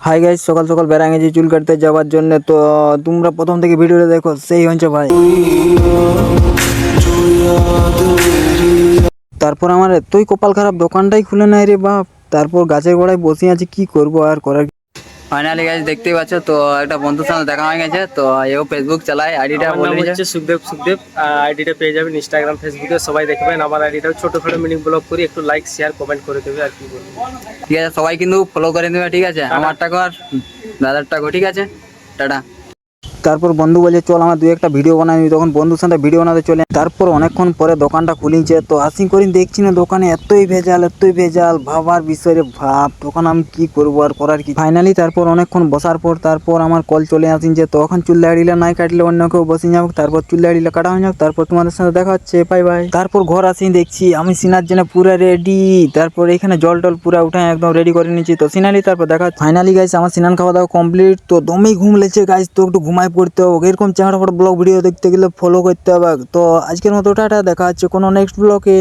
Hi guys, সকাল সকাল বেড়া গেছি চুল কাটতে যাওয়ার জন্য। তো তোমরা প্রথম থেকে ভিডিওটা দেখো, সেই হচ্ছে ভাই। তারপর আমার এতই কপাল খারাপ, দোকানটাই খুলে নাই রে বাপ। তারপর গাছের গোড়ায় বসে আছি, কি করব আর করার। ফাইনালি গাইস দেখতেই পাচ্ছ, তো একটা বন্ধুর সাথে দেখা হয়ে গেছে। তো এও ফেসবুক চালায়, আইডিটা আমার বলে নাম দিয়েছে। হচ্ছে সুখদেব। আইডিটা পেয়ে যাবেন ইনস্টাগ্রাম ফেসবুকে, সবাই দেখবেন। আমার আইডিটাও ছোটখাটো মিনি ব্লগ করি, একটু লাইক শেয়ার কমেন্ট করে দেবে আর কি বলবো। ঠিক আছে, সবাই কিন্তু ফলো করে নেবে, ঠিক আছে? আমারটা কর, দাদারটা কর, ঠিক আছে? টাটা। তারপর বন্ধু বলছে চল আমার দুই একটা ভিডিও বানাই। তখন বন্ধুর সাথে ভিডিও বানাতে চলে। তারপর অনেকক্ষণ পরে দোকানটা খুলিছে। তো আসি করি দেখছি না, দোকানে এতই ভেজাল ভাবার বিষয়ে ভাব। তখন আমি কি করবো আর করার কি। ফাইনালি তারপর অনেকক্ষণ বসার পর তারপর আমার কল চলে আসিন যে তখন চুল দাঁড়িয়ে নাই কাটলে অন্য কেউ বসে যাও। তারপর চুল দাঁড়িয়ে কাটা হয়ে যাও। তারপর তোমাদের সাথে দেখা হচ্ছে, বাই বাই। তারপর ঘর আসি দেখছি আমি সিনার জন্য পুরো রেডি। তারপর এখানে জল টল পুরো উঠে একদম রেডি করে নিচ্ছি। তো সিনালি তারপর দেখা ফাইনালি গাইস আমার সিনান খাওয়া দাওয়া কমপ্লিট। তো দমেই ঘুম লেগেছে গাইস, তো একটু ঘুমাই পড়তে হবে। এরকম চ্যাংড়া ব্লগ ভিডিও দেখতে গেলে ফলো করতে হবে। তো আজকের মতো টাটা, দেখা হচ্ছে কোনো নেক্সট ব্লগে।